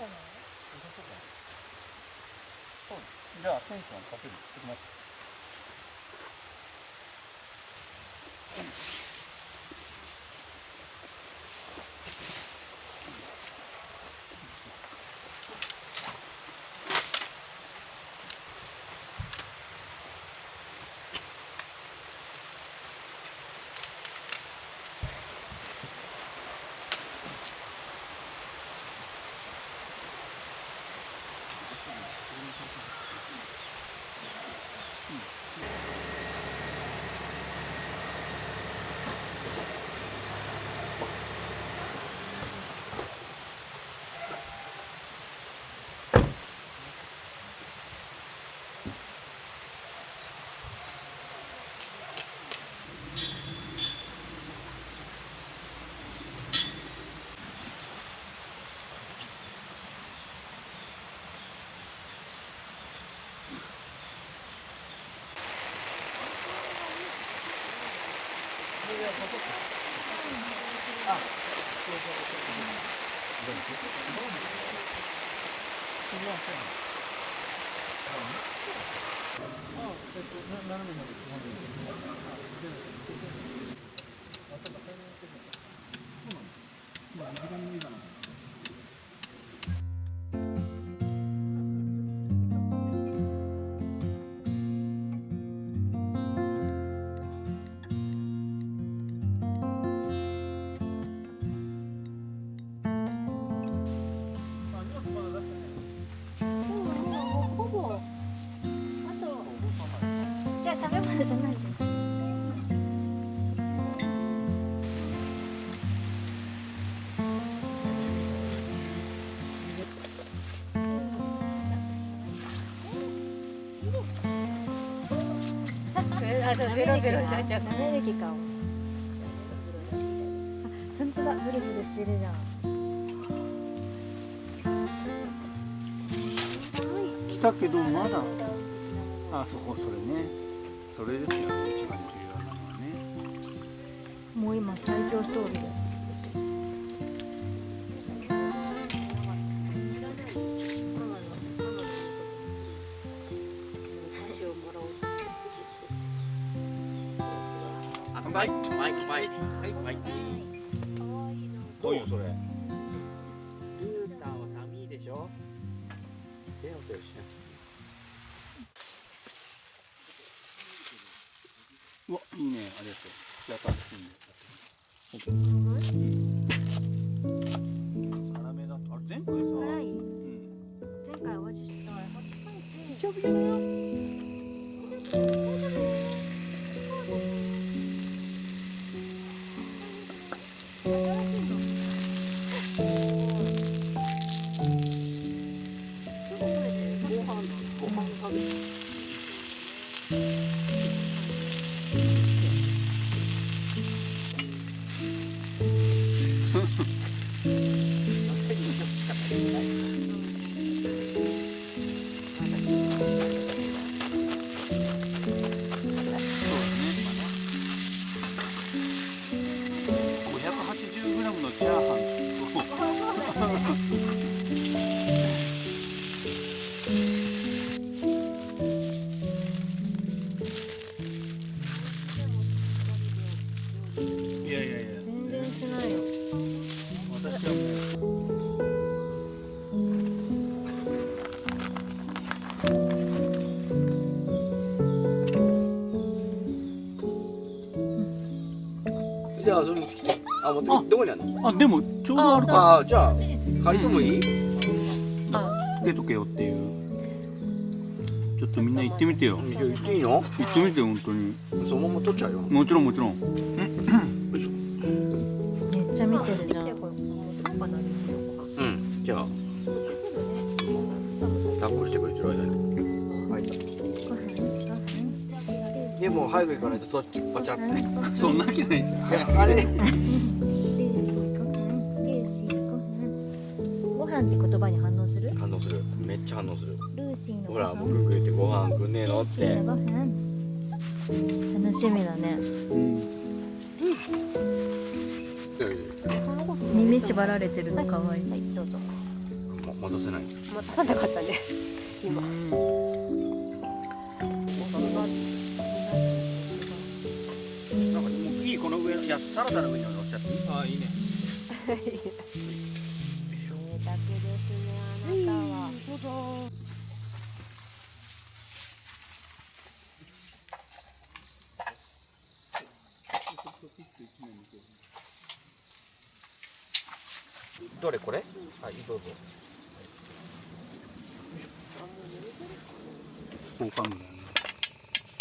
じゃない？そうじゃあテンションかける。ちょっと待って。ほぼあとじゃあ食べ物じゃないじゃん。あ、そうベロベロになっちゃう。ダメ歴かも。あ、本当だ、ブルブルしてるじゃん。来たけどまだ。あそこそれね。それですよね。一番重要なのはね。もう今最強装備だよ。マイク。はい、マイク。どういうそれ。ルーターは寒いでしょ。手を手をしな。うわ、いいね、ありがとう。じゃあ、楽しんで。辛めだ。あれ、前回さ。辛い？うん。前回味した。びちょびちょだよ。580g のチャーハンいやいやいや、全然しないよ。私はもじゃあそれ持ってきて。あ、持ってきて。どこにあるの？う、あ、でもちょうどあるかあ、じゃあ借りてもいい？あ、ら出とけよっていう。ちょっとみんな行ってみてよ。行っていいの？行ってみてよ、本当に。そのまま取っちゃうよ。もちろんもちろん。よいしょ。めっちゃ見てるじゃん。うん。じゃあ抱っこしてくれてる間に。はい。でも早く行かないと取ってパチャって。そんなわけないじゃん。あれ？ご飯って言葉に反応する？反応する。めっちゃ反応する。ルーシーのご飯。ほら、僕言ってご飯くんねえのっルーシーて。のご飯。楽しみだね。うん。耳縛られてるの可愛い。はい、どうぞ。戻せない。待たさなかったね今。なんかもういいこの上のいやサラダの上に乗っちゃって。ああいいね。贅沢ですねあなたは。どうぞ。どれこれ？はい、どうぞ。交換ぐらいね。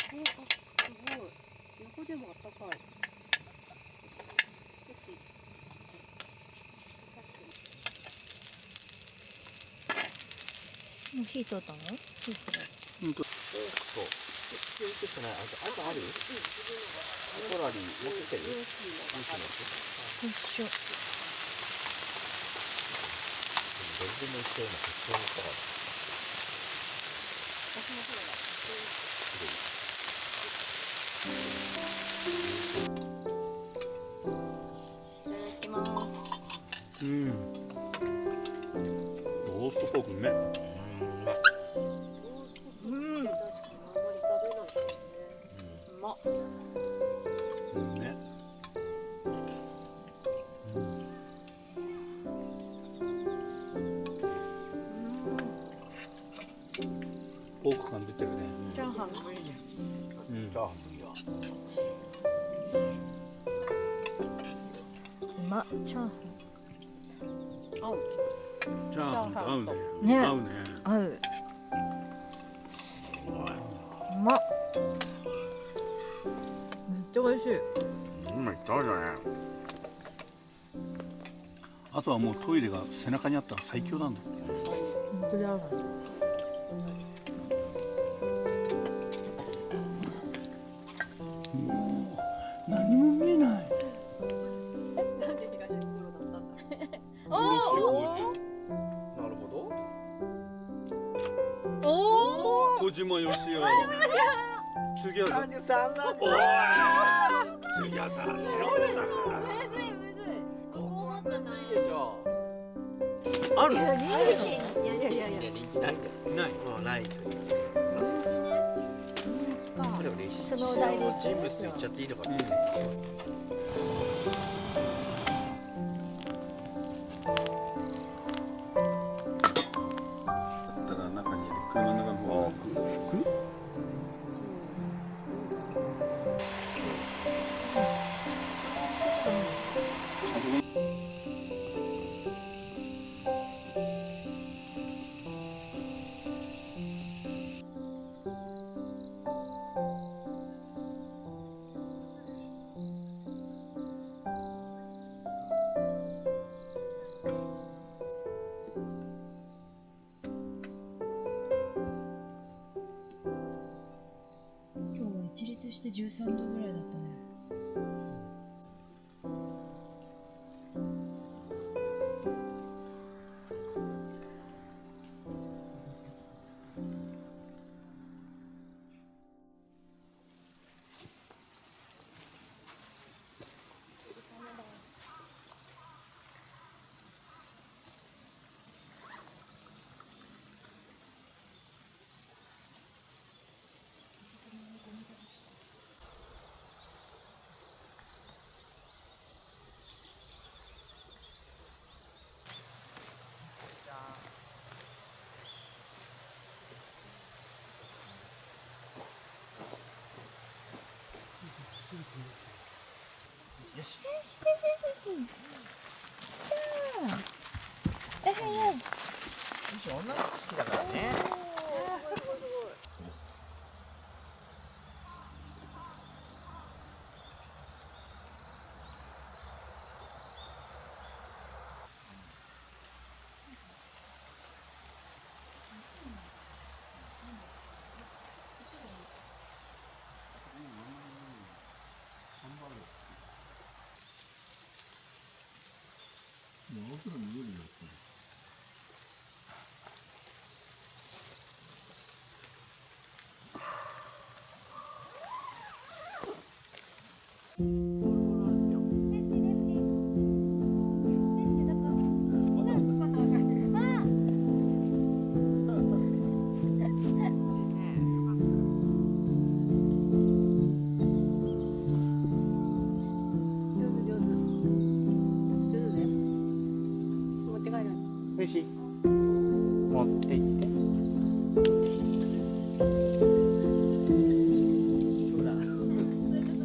すごい。横でもあったかい。もう火通ったの？火通った。本当。そう。必要としてない。あとある？コラリ持ってきてる？よいしょ。全然の一緒の必要だから。私もそうだ。いただきます。うん。ローストポークうめえ。うん。確かにあんまり食べないですね。うまっ。うんね。ポーク感出てるね。チャーハンもいいね。うん。チャーハンもいいわ。うまっ。チャーハン。合う。チャーハンと合うね。ね合うね。合う。うまっ。めっちゃ美味しい。めっちゃあるじゃね。あとはもうトイレが背中にあったら最強なんだよ。本当に合う。もう何も見えない。なんで東袋だったんだ。おなるほおお。小島よしお。次は。 33なんおい。次はさ、白目だから。むずいむずい。ここはむずいでしょ。ある。いや人気。いやいやいやいや。人気ないんだよ。ない。もうないという。これを歴史そのお題で上の人物と言っちゃっていいのかってね。だったら中にいる車の中の方が服。今日は一律して13度ぐらいだったね。よし。よしよしよしよし。来たー。女の子好きだからね。よし持っていってほら出たね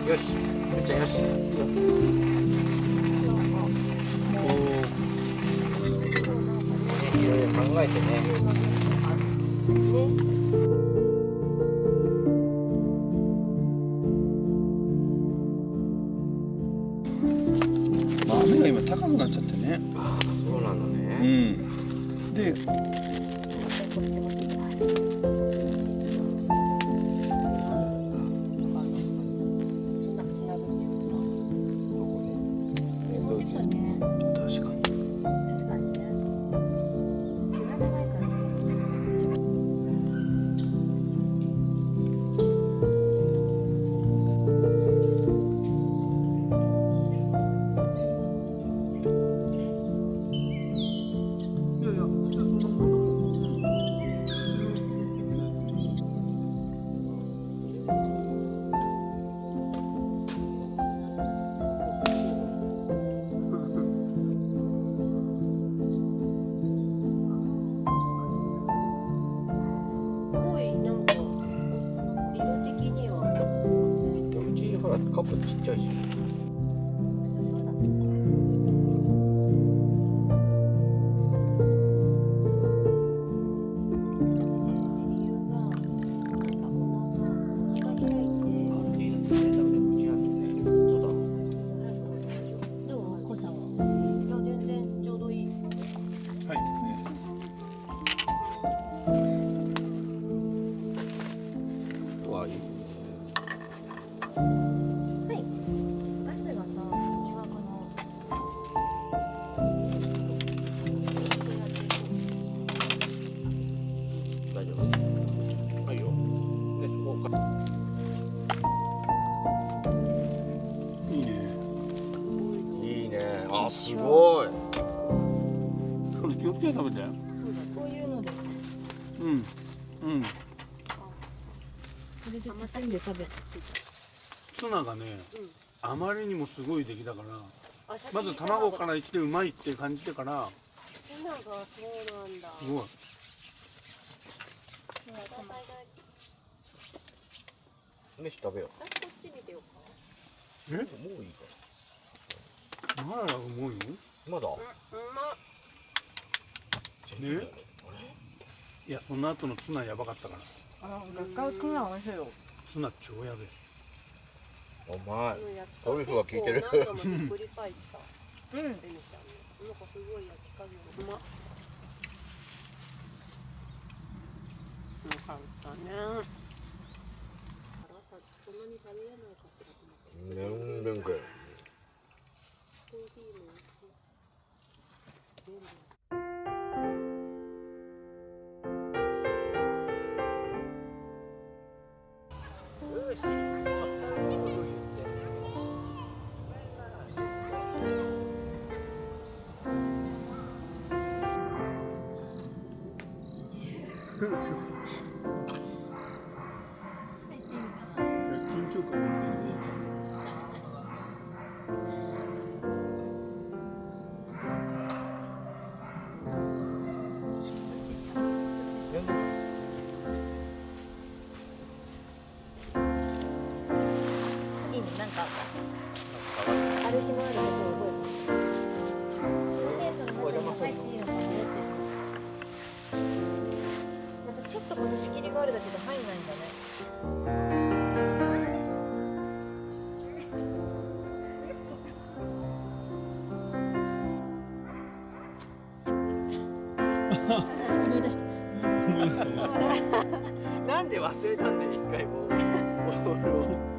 よし、ゆうちゃんよし。いろいろ考えてね。まあ雨が今高くなっちゃってね。ああ、そうなんだうね。ん。で、確かに。確かにね。気が長いからさ。うちほらカップちっちゃいし。そうだね。どう濃さは。はい。わあいい。ガスがさ、私はこの大丈夫。はいよ。ね、こうか。いいね。いいね。あ、すごい。これ気をつけて食べて。こういうので、こうん。うん。れで包んで食べて。ツナがね、あまりにもすごい出来だから、まず卵からいってうまいって感じてから、ツナがそうなんだ。すごい。飯食べよこっち見てよか。え？う。もういいか。まだ重いよ。まだ。うま。ね？いや、その後のツナやばかったから。絶対ツナ美味しいよ。ツナ超やべえ。うまい。トリュフが効いてる。何度もひっくり返した。ベニちゃんね。なんかすごい焼き加減うまっ。よかったね。そんなに食べれないかしらと思って。全然くらい。コーヒーも全部。緊張感がね。いいね、なんか歩き回るところ覚えてる。それでその中に入っていいのかなって。なんかちょっとこの仕切りがあるだけで入んないんだね。思い出した。なんで忘れたんだよ一回もボールを。